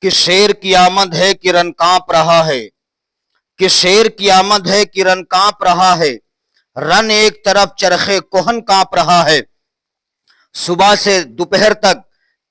کہ شیر کی آمد ہے کہ رن کانپ رہا ہے، کہ شیر کی آمد ہے کہ رن کانپ رہا ہے، رن ایک طرف چرخے کوہن کانپ رہا ہے۔ صبح سے دوپہر تک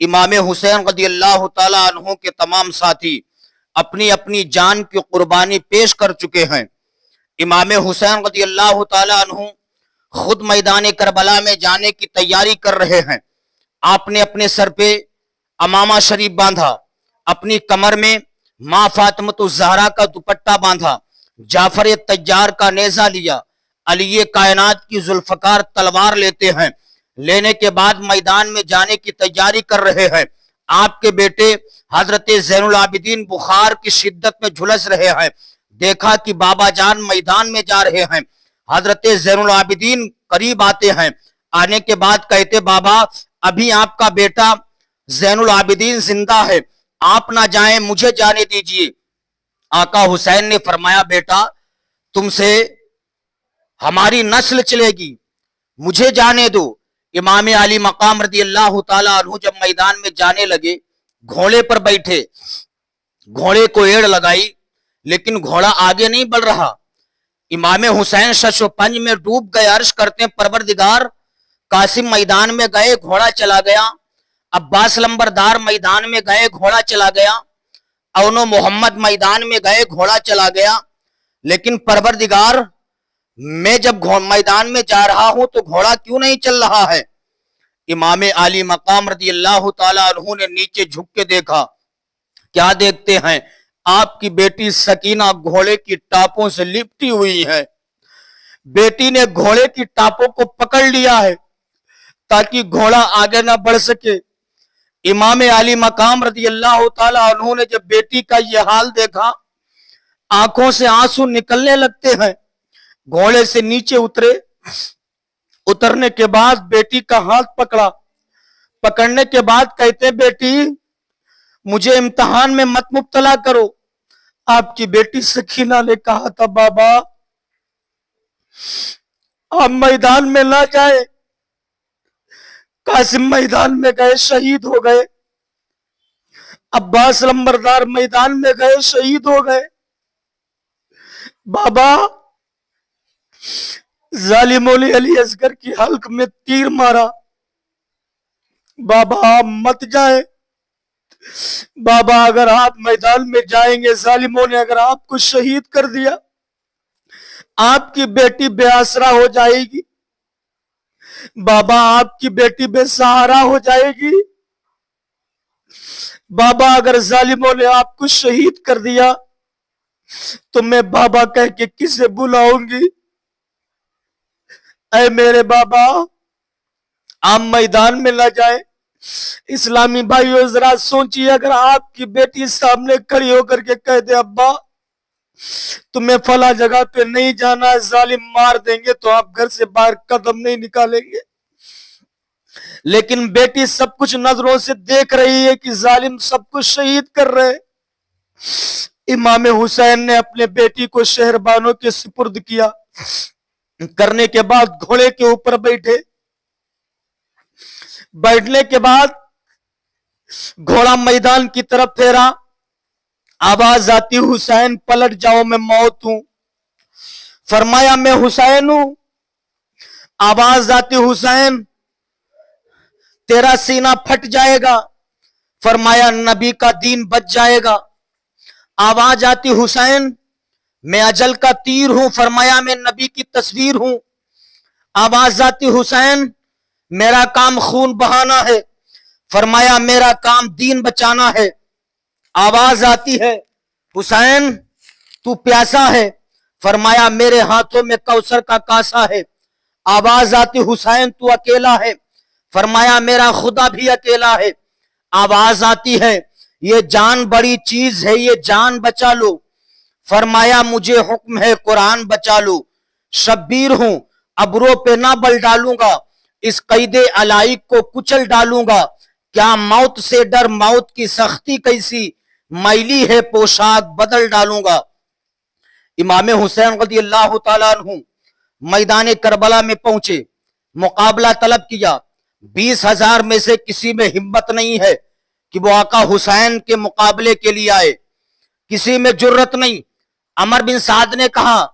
امام حسین رضی اللہ تعالیٰ عنہ کے تمام ساتھی اپنی اپنی جان کی قربانی پیش کر چکے ہیں۔ امام حسین رضی اللہ تعالیٰ عنہ خود میدان کربلا میں جانے کی تیاری کر رہے ہیں۔ آپ نے اپنے سر پہ امامہ شریف باندھا، اپنی کمر میں ماں فاطمۃ الزہرا کا دوپٹہ باندھا، جعفر تیار کا نیزہ لیا، علی کائنات کی ذوالفقار تلوار لیتے ہیں۔ لینے کے بعد میدان میں جانے کی تیاری کر رہے ہیں۔ آپ کے بیٹے حضرت زین العابدین بخار کی شدت میں جھلس رہے ہیں۔ دیکھا کہ بابا جان میدان میں جا رہے ہیں۔ حضرت زین العابدین قریب آتے ہیں، آنے کے بعد کہتے بابا ابھی آپ کا بیٹا زین العابدین زندہ ہے، آپ نہ جائیں، مجھے جانے دیجئے۔ آقا حسین نے فرمایا بیٹا تم سے ہماری نسل چلے گی، مجھے جانے دو۔ امام علی مقام رضی اللہ تعالیٰ عنہ جب میدان میں جانے لگے، گھوڑے پر بیٹھے، گھوڑے کو ایڑ لگائی لیکن گھوڑا آگے نہیں بڑھ رہا۔ امام حسین شش و پنج میں ڈوب گئے، عرض کرتے ہیں پروردگار، قاسم میدان میں گئے گھوڑا چلا گیا، عباس لمبردار میدان میں گئے گھوڑا چلا گیا، اون و محمد میدان میں گئے گھوڑا چلا گیا، لیکن پروردگار میں جب میدان میں جا رہا ہوں تو گھوڑا کیوں نہیں چل رہا ہے؟ امام علی مقام رضی اللہ تعالیٰ عنہ نے نیچے جھک کے دیکھا، کیا دیکھتے ہیں؟ آپ کی بیٹی سکینہ گھوڑے کی ٹاپوں سے لپٹی ہوئی ہے۔ بیٹی نے گھوڑے کی ٹاپوں کو پکڑ لیا ہے تاکہ گھوڑا آگے نہ بڑھ سکے۔ امام علی مقام رضی اللہ تعالیٰ عنہ نے جب بیٹی کا یہ حال دیکھا، آنکھوں سے آنسو نکلنے لگتے ہیں، گھوڑے سے نیچے اترے، اترنے کے بعد بیٹی کا ہاتھ پکڑا، پکڑنے کے بعد کہتے بیٹی مجھے امتحان میں مت مبتلا کرو۔ آپ کی بیٹی سکینہ نے کہا تھا بابا آپ میدان میں نہ جائے، قاسم میدان میں گئے شہید ہو گئے، عباس لمبردار میدان میں گئے شہید ہو گئے، بابا ظالموں نے علی اصغر کی حلق میں تیر مارا، بابا آپ مت جائیں، بابا اگر آپ میدان میں جائیں گے ظالموں نے اگر آپ کو شہید کر دیا، آپ کی بیٹی بے آسرا ہو جائے گی، بابا آپ کی بیٹی بے سہارا ہو جائے گی، بابا اگر ظالموں نے آپ کو شہید کر دیا تو میں بابا کہہ کے کسے بلاؤں گی؟ اے میرے بابا آپ میدان میں نہ جائیں۔ اسلامی بھائیو ذرا سوچیے، اگر آپ کی بیٹی سامنے کھڑی ہو کر کے کہہ دے ابا تمہیں فلاں جگہ پہ نہیں جانا، ظالم مار دیں گے، تو آپ گھر سے باہر قدم نہیں نکالیں گے۔ لیکن بیٹی سب کچھ نظروں سے دیکھ رہی ہے کہ ظالم سب کچھ شہید کر رہے۔ امام حسین نے اپنے بیٹی کو شہربانوں کے سپرد کیا، کرنے کے بعد گھوڑے کے اوپر بیٹھے، بیٹھنے کے بعد گھوڑا میدان کی طرف پھیرا، آواز آتی حسین پلٹ جاؤ میں موت ہوں، فرمایا میں حسین ہوں، آواز آتی حسین تیرا سینہ پھٹ جائے گا، فرمایا نبی کا دین بچ جائے گا، آواز آتی حسین میں اجل کا تیر ہوں، فرمایا میں نبی کی تصویر ہوں، آواز آتی حسین میرا کام خون بہانا ہے، فرمایا میرا کام دین بچانا ہے، آواز آتی ہے حسین تو پیاسا ہے، فرمایا میرے ہاتھوں میں کوثر کا کاسا ہے، آواز آتی حسین تو اکیلا ہے، فرمایا میرا خدا بھی اکیلا ہے، آواز آتی ہے یہ جان بڑی چیز ہے، یہ جان بچا لو، فرمایا مجھے حکم ہے قرآن بچا لو، شبیر ہوں ابروں پہ نہ بل ڈالوں گا، اس قید علائق کو کچل ڈالوں گا، کیا موت سے ڈر موت کی سختی کیسی، میلی ہے پوشاک بدل ڈالوں گا۔ امام حسین رضی اللہ تعالیٰ عنہ میدان کربلا میں پہنچے، مقابلہ طلب کیا، 20,000 میں سے کسی میں ہمت نہیں ہے کہ وہ آقا حسین کے مقابلے کے لیے آئے. کسی میں جرت نہیں. عمر بن سعد نے کہا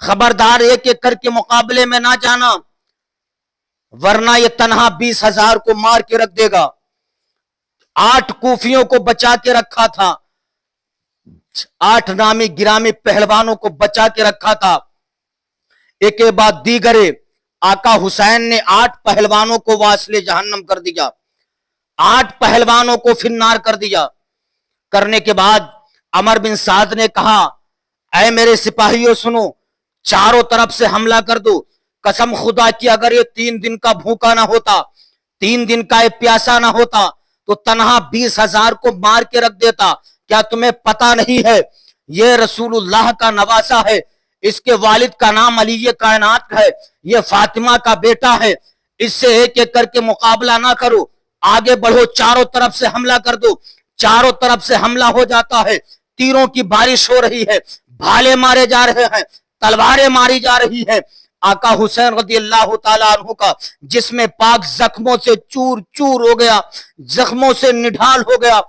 خبردار ایک ایک کر کے مقابلے میں نہ جانا ورنہ یہ تنہا 20,000 کو مار کے رکھ دے گا. 8 کوفیوں کو بچا کے رکھا تھا, 8 نامی گرامی پہلوانوں کو بچا کے رکھا تھا. ایک کے بعد دیگرے آقا حسین نے 8 پہلوانوں کو واصل جہنم کر دیا, 8 پہلوانوں کو فنار کر دیا. کرنے کے بعد عمر بن سعد نے کہا اے میرے سپاہیوں سنو, چاروں طرف سے حملہ کر دو. قسم خدا کی اگر یہ 3 دن کا بھوکا نہ ہوتا, 3 دن کا پیاسا نہ ہوتا تو تنہا 20,000 کو مار کے رکھ دیتا. کیا تمہیں پتا نہیں ہے یہ رسول اللہ کا نواسا ہے, اس کے والد کا نام علی کائنات ہے, یہ فاطمہ کا بیٹا ہے, اس سے ایک ایک کر کے مقابلہ نہ کرو, آگے بڑھو, چاروں طرف سے حملہ کر دو. چاروں طرف سے حملہ ہو جاتا ہے, تیروں کی بارش ہو رہی ہے, بھالے مارے جا رہے ہیں, تلواریں ماری جا رہی ہیں. آقا حسین رضی اللہ تعالیٰ عنہ کا جسم پاک زخموں سے چور چور ہو گیا, زخموں سے نڈھال ہو گیا.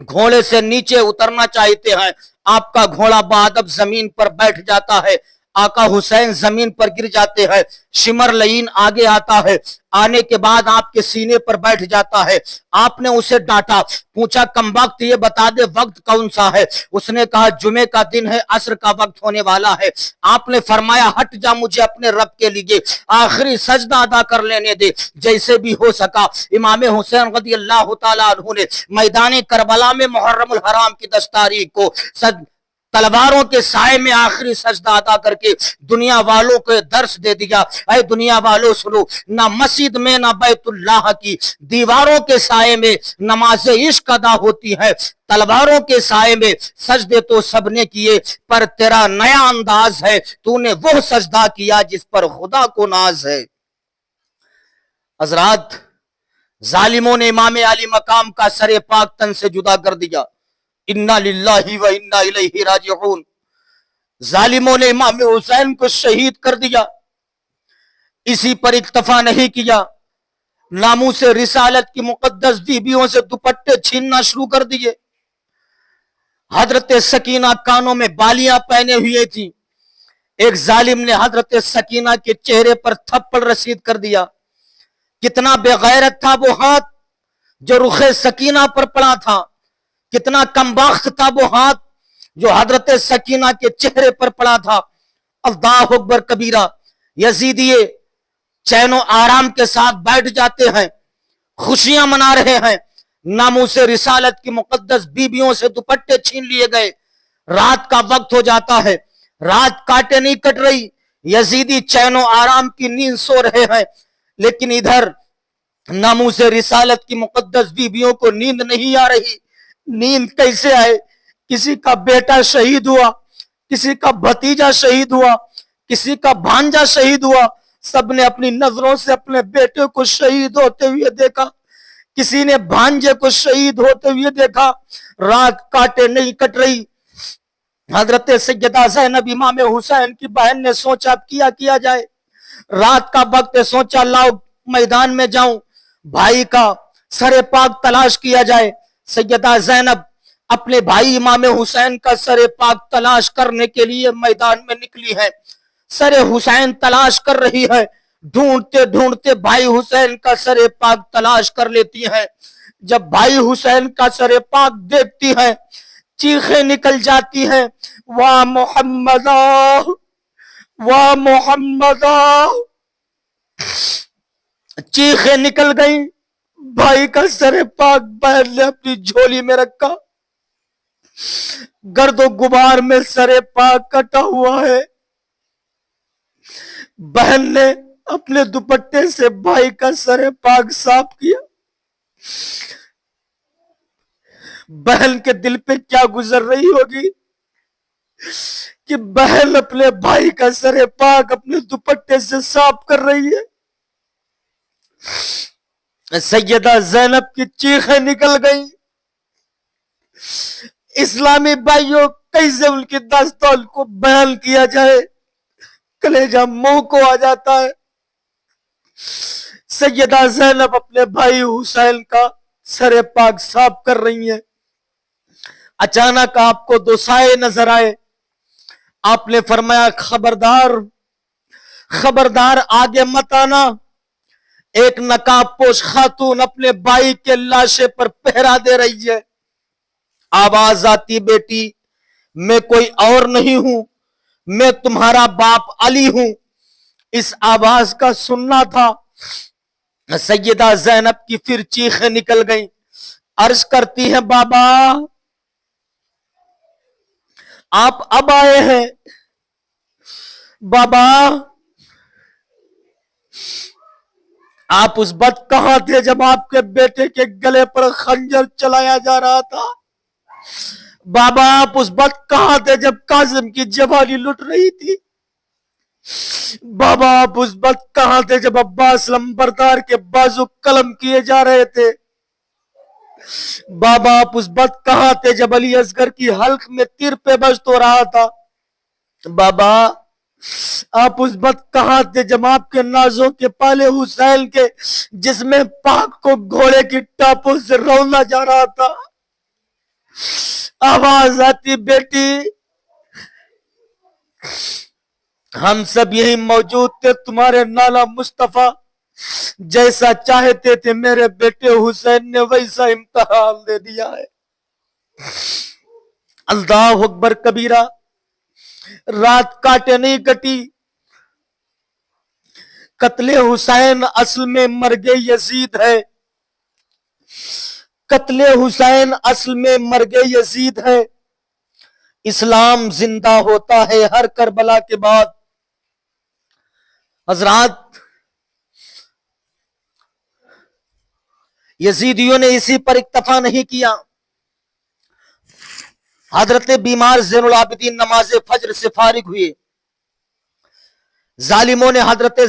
گھوڑے سے نیچے اترنا چاہتے ہیں, آپ کا گھوڑا بادب زمین پر بیٹھ جاتا ہے, آقا حسین زمین پر گر جاتے ہیں. شمر لعین آگے آتا ہے, آنے کے بعد آپ کے سینے پر بیٹھ جاتا ہے. آپ نے اسے ڈانٹا, پوچھا کم وقت یہ بتا دے وقت کون سا ہے. اس نے کہا جمعے کا دن ہے, عصر کا وقت ہونے والا ہے. آپ نے فرمایا ہٹ جا, مجھے اپنے رب کے لیے آخری سجدہ ادا کر لینے دے. جیسے بھی ہو سکا امام حسین رضی اللہ تعالیٰ عنہ نے میدان کربلا میں محرم الحرام کی 10 تاریخ کو تلواروں کے سائے میں آخری سجدہ ادا کر کے دنیا والوں کو درس دے دیا. اے دنیا والوں سنو, نہ مسجد میں نہ بیت اللہ کی دیواروں کے سائے میں نماز عشق ادا ہوتی ہے, تلواروں کے سائے میں سجدے تو سب نے کیے پر تیرا نیا انداز ہے, تو نے وہ سجدہ کیا جس پر خدا کو ناز ہے. حضرات, ظالموں نے امام علی مقام کا سر پاک تن سے جدا کر دیا. انا للہ و انا الیہ راجعون. ظالموں نے امام حسین کو شہید کر دیا. اسی پر اکتفا نہیں کیا, ناموس رسالت کی مقدس بیویوں سے دوپٹے چھیننا شروع کر دیے. حضرت سکینہ کانوں میں بالیاں پہنے ہوئے تھی. ایک ظالم نے حضرت سکینہ کے چہرے پر تھپڑ رسید کر دیا. کتنا بے غیرت تھا وہ ہاتھ جو رخ سکینہ پر پڑا تھا, کتنا کمبخت تھا وہ ہاتھ جو حضرت سکینہ کے چہرے پر پڑا تھا. اللہ اکبر کبیرہ. یزیدیے چین و آرام کے ساتھ بیٹھ جاتے ہیں, خوشیاں منا رہے ہیں, ناموس رسالت کی مقدس بیویوں سے دوپٹے چھین لیے گئے. رات کا وقت ہو جاتا ہے, رات کاٹے نہیں کٹ رہی, یزیدی چین و آرام کی نیند سو رہے ہیں, لیکن ادھر ناموس رسالت کی مقدس بیویوں کو نیند نہیں آ رہی. نیند کیسے آئے؟ کسی کا بیٹا شہید ہوا, کسی کا بھتیجا شہید ہوا, کسی کا بھانجا شہید ہوا. سب نے اپنی نظروں سے اپنے بیٹے کو شہید ہوتے ہوئے دیکھا, کسی نے بھانجے کو شہید ہوتے ہوئے دیکھا. رات کاٹے نہیں کٹ رہی. حضرت سیدہ زینب امام حسین کی بہن نے سوچا اب کیا جائے. رات کا وقت, سوچا لاؤ میدان میں جاؤں, بھائی کا سر پاک تلاش کیا جائے. سیدہ زینب اپنے بھائی امام حسین کا سر پاک تلاش کرنے کے لیے میدان میں نکلی ہے. سر حسین تلاش کر رہی ہے, ڈھونڈتے ڈھونڈتے بھائی حسین کا سر پاک تلاش کر لیتی ہے. جب بھائی حسین کا سر پاک دیکھتی ہے چیخیں نکل جاتی ہیں, واہ محمد واہ محمد. چیخیں نکل گئیں. بھائی کا سر پاک بہن نے اپنی جھولی میں رکھا, گرد و غبار میں سر پاک کٹا ہوا ہے. بہن نے اپنے دوپٹے سے بھائی کا سر پاک صاف کیا. بہن کے دل پہ کیا گزر رہی ہوگی کہ بہن اپنے بھائی کا سر پاک اپنے دوپٹے سے صاف کر رہی ہے. سیدہ زینب کی چیخیں نکل گئی. اسلامی بھائیوں کیسے ان کی داستان کو بیان کیا جائے, کلیجہ منہ کو آ جاتا ہے. سیدہ زینب اپنے بھائی حسین کا سر پاک صاف کر رہی ہیں. اچانک آپ کو دو سائے نظر آئے. آپ نے فرمایا خبردار خبردار آگے مت آنا. ایک نقاب پوش خاتون اپنے بھائی کے لاشے پر پہرا دے رہی ہے. آواز آتی بیٹی میں کوئی اور نہیں ہوں, میں تمہارا باپ علی ہوں. اس آواز کا سننا تھا. سیدہ زینب کی پھر چیخیں نکل گئیں. عرض کرتی ہیں بابا آپ اب آئے ہیں. بابا آپ اس وقت کہاں تھے جب آپ کے بیٹے کے گلے پر خنجر چلایا جا رہا تھا؟ بابا آپ اس وقت کہاں تھے جب قاسم کی جوانی لٹ رہی تھی؟ بابا آپ اس وقت کہاں تھے جب عباس لمبردار کے بازو قلم کیے جا رہے تھے؟ بابا آپ اس وقت کہاں تھے جب علی اصغر کی حلق میں تیر پہ بست ہو رہا تھا؟ بابا آپ اس وقت کہاں تھے جب آپ کے نازوں کے پالے حسین کے جسم پاک کو گھوڑے کی ٹاپوں سے رولا جا رہا تھا؟ آواز آتی بیٹی ہم سب یہی موجود تھے. تمہارے نالا مصطفیٰ جیسا چاہتے تھے میرے بیٹے حسین نے ویسا امتحان دے دیا ہے. اللہ اکبر کبیرہ. رات کاٹے نہیں کٹی. قتل حسین اصل میں مرگ یزید ہے. قتل حسین اصل میں مرگ یزید ہے. اسلام زندہ ہوتا ہے ہر کربلا کے بعد. حضرات یزیدیوں نے اسی پر اکتفا نہیں کیا. حضرت بیمار زین العابدین نماز فجر سے فارغ ہوئے. ظالموں نے حضرت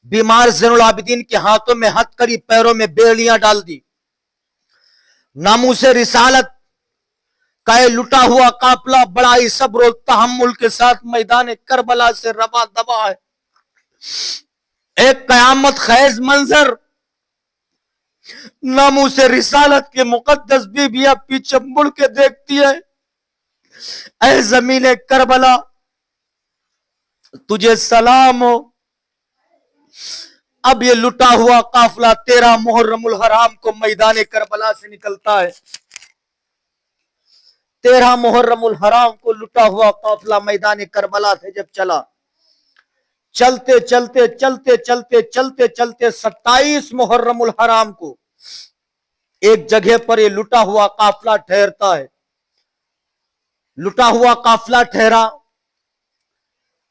بیمار زین العابدین کے ہاتھوں میں ہتکڑی پیروں میں بیڑیاں ڈال دی. ناموس رسالت کا یہ لٹا ہوا قافلہ بڑا ہی صبر و تحمل کے ساتھ میدان کربلا سے رواں دبا ہے. ایک قیامت خیز منظر. ناموس رسالت کے مقدس بیویاں پیچھے مڑ کے دیکھتی ہے. اے زمین کربلا تجھے سلام ہو. اب یہ لٹا ہوا قافلہ 13 محرم الحرام کو میدان کربلا سے نکلتا ہے. 13 محرم الحرام کو لٹا ہوا قافلہ میدان کربلا سے جب چلا, چلتے چلتے چلتے چلتے چلتے چلتے 27 محرم الحرام کو ایک جگہ پر یہ لٹا ہوا قافلہ ٹھہرتا ہے. لٹا ہوا قافلہ ٹھہرا.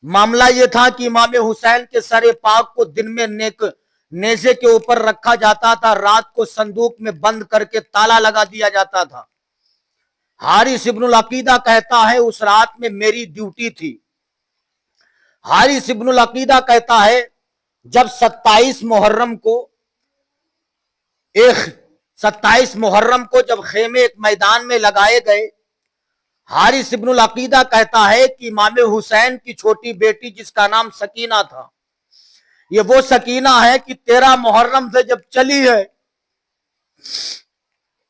معاملہ یہ تھا کہ امام حسین کے سر پاک کو دن میں نیزے کے اوپر رکھا جاتا تھا, رات کو صندوق میں بند کر کے تالا لگا دیا جاتا تھا. حارث ابن العقیدہ کہتا ہے اس رات میں میری ڈیوٹی تھی. حارث ابن العقیدہ کہتا ہے جب 27 محرم کو جب خیمے ایک میدان میں لگائے گئے, حارث ابن العقیدہ کہتا ہے کہ امام حسین کی چھوٹی بیٹی جس کا نام سکینہ تھا, یہ وہ سکینہ ہے کہ 13 محرم سے جب چلی ہے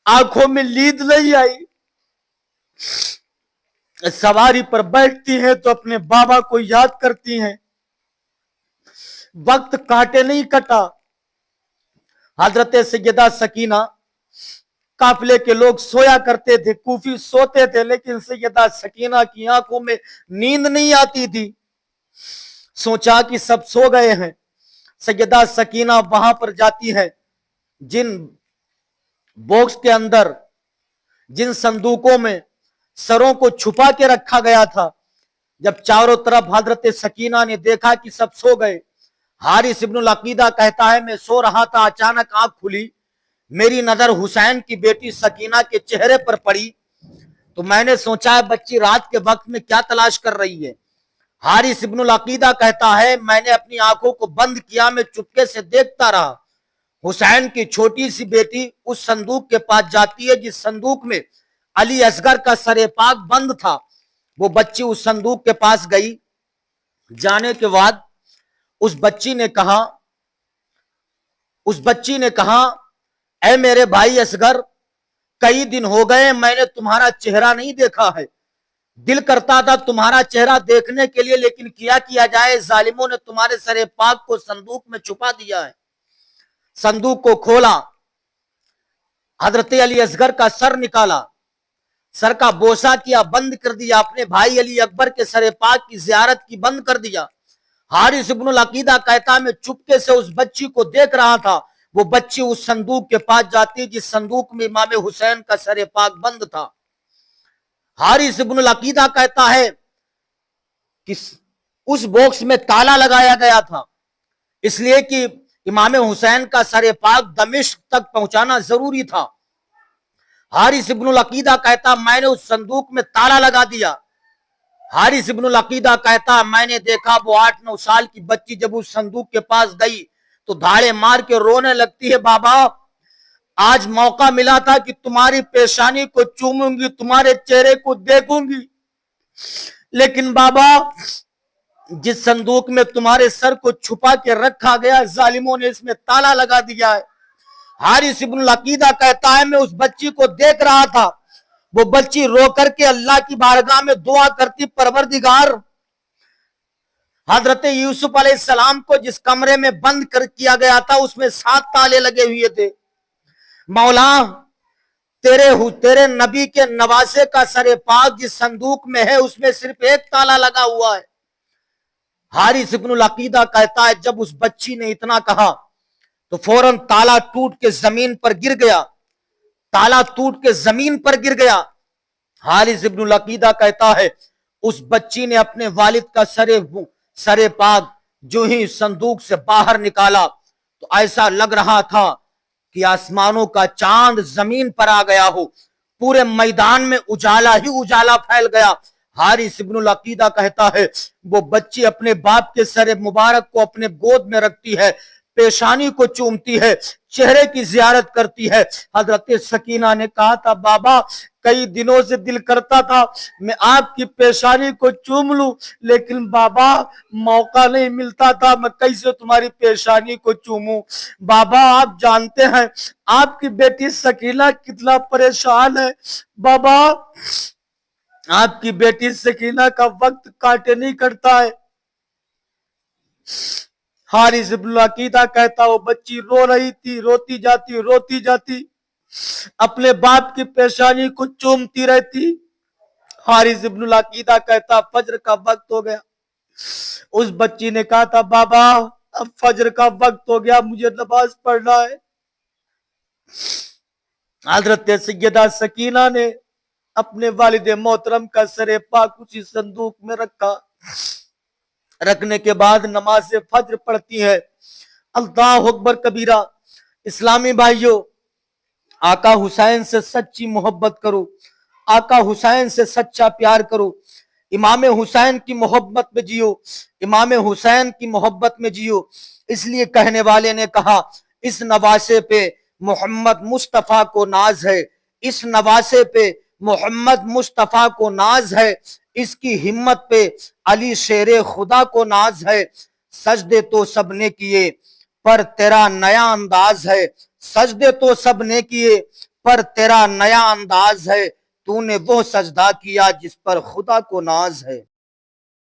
آنکھوں میں لید نہیں آئی. سواری پر بیٹھتی ہیں تو اپنے بابا کو یاد کرتی ہیں. وقت کاٹے نہیں کٹا. حضرت سیدہ سکینہ, قافلے کے لوگ سویا کرتے تھے, کوفی سوتے تھے, لیکن سیدہ سکینہ کی آنکھوں میں نیند نہیں آتی تھی. سوچا کہ سب سو گئے ہیں. سیدہ سکینہ وہاں پر جاتی ہے جن باکس کے اندر, جن صندوقوں میں سروں کو چھپا کے رکھا گیا تھا. جب چاروں طرف حضرت سکینہ نے دیکھا کہ سب سو گئے, حارث ابن العقیدہ کہتا ہے میں سو رہا تھا, اچانک آنکھ کھلی, میری نظر حسین کی بیٹی سکینہ کے چہرے پر پڑی تو میں نے سوچا بچی رات کے وقت میں کیا تلاش کر رہی ہے. حارث ابن العقیدہ کہتا ہے میں نے اپنی آنکھوں کو بند کیا, میں چپکے سے دیکھتا رہا. حسین کی چھوٹی سی بیٹی اس صندوق کے پاس جاتی ہے جس صندوق میں علی اصغر کا سر پاک بند تھا. وہ بچی اس صندوق کے پاس گئی. جانے کے بعد اس بچی نے کہا اے میرے بھائی اصغر، کئی دن ہو گئے میں نے تمہارا چہرہ نہیں دیکھا ہے، دل کرتا تھا تمہارا چہرہ دیکھنے کے لیے، لیکن کیا جائے، ظالموں نے تمہارے سر پاک کو صندوق میں چھپا دیا ہے۔ صندوق کو کھولا، حضرت علی اصغر کا سر نکالا، سر کا بوسہ کیا، بند کر دیا، اپنے بھائی علی اکبر کے سر پاک کی زیارت کی بند کر دیا۔ حارث ابن العقیدہ کہتا میں چپکے سے اس بچی کو دیکھ رہا تھا، وہ بچی اس صندوق کے پاس جاتی جس صندوق میں امام حسین کا سر پاک بند تھا۔ حارث ابن العقیدہ کہتا ہے کہ اس باکس میں تالا لگایا گیا تھا، اس لیے کہ امام حسین کا سر پاک دمشق تک پہنچانا ضروری تھا۔ حارث ابن العقیدہ کہتا میں نے اس صندوق میں تالا لگا دیا۔ حارث ابن العقیدہ کہتا میں نے دیکھا وہ 8-9 سال کی بچی جب اس صندوق کے پاس گئی تو دھاڑے مار کے رونے لگتی ہے، بابا آج موقع ملا تھا کہ تمہاری پیشانی کو چوموں گی، تمہارے چہرے کو دیکھوں گی، لیکن بابا جس صندوق میں تمہارے سر کو چھپا کے رکھا گیا ظالموں نے اس میں تالا لگا دیا ہے۔ حارث ابن العقیدہ کہتا ہے میں اس بچی کو دیکھ رہا تھا، وہ بچی رو کر کے اللہ کی بارگاہ میں دعا کرتی، پروردگار حضرت یوسف علیہ السلام کو جس کمرے میں بند کیا گیا تھا اس میں 7 تالے لگے ہوئے تھے، مولا تیرے نبی کے نواسے کا سر پاک جس صندوق میں ہے اس میں صرف 1 تالا لگا ہوا ہے۔ حارث ابن العقیدہ کہتا ہے جب اس بچی نے اتنا کہا تو فوراً تالا ٹوٹ کے زمین پر گر گیا، تالا ٹوٹ کے زمین پر گر گیا۔ حارث ابن العقیدہ کہتا ہے اس بچی نے اپنے والد کا سر پاک جو ہی صندوق سے باہر نکالا تو ایسا لگ رہا تھا کہ آسمانوں کا چاند زمین پر آ گیا ہو، پورے میدان میں اجالا ہی اجالا پھیل گیا۔ حارث ابن العقیدہ کہتا ہے وہ بچی اپنے باپ کے سر مبارک کو اپنے گود میں رکھتی ہے، پیشانی کو چومتی ہے، چہرے کی زیارت کرتی ہے۔ حضرت سکینہ نے کہا تھا بابا کئی دنوں سے دل کرتا تھا میں آپ کی پیشانی کو چوم لوں، لیکن بابا موقع نہیں ملتا تھا، میں کیسے تمہاری پیشانی کو چوموں؟ بابا آپ جانتے ہیں آپ کی بیٹی سکینہ کتنا پریشان ہے، بابا آپ کی بیٹی سکینہ کا وقت کاٹے نہیں کرتا ہے۔ حارث ابن العقیدہ کہتا وہ بچی رو رہی تھی، روتی جاتی اپنے باپ کی پیشانی کو چومتی رہتی۔ حارث ابن العقیدہ کہتا فجر کا وقت ہو گیا، اس بچی نے کہا تھا بابا اب فجر کا وقت ہو گیا، مجھے نماز پڑھنا ہے۔ حضرت سیدہ سکینہ نے اپنے والد محترم کا سر پاک اسی صندوق میں رکھا، رکھنے کے بعد نماز فجر پڑھتی ہے۔ اللہ اکبر کبیرہ۔ اسلامی بھائیوں، آقا حسین سے سچی محبت کرو، آقا حسین سے سچا پیار کرو، امام حسین کی محبت میں جیو، امام حسین کی محبت میں جیو۔ اس لیے کہنے والے نے کہا اس نواسے پہ محمد مصطفیٰ کو ناز ہے، اس نواسے پہ محمد مصطفیٰ کو ناز ہے، اس کی ہمت پہ علی شیر خدا کو ناز ہے۔ سجدے تو سب نے کیے پر تیرا نیا انداز ہے، سجدے تو سب نے کیے پر تیرا نیا انداز ہے، تو نے وہ سجدہ کیا جس پر خدا کو ناز ہے۔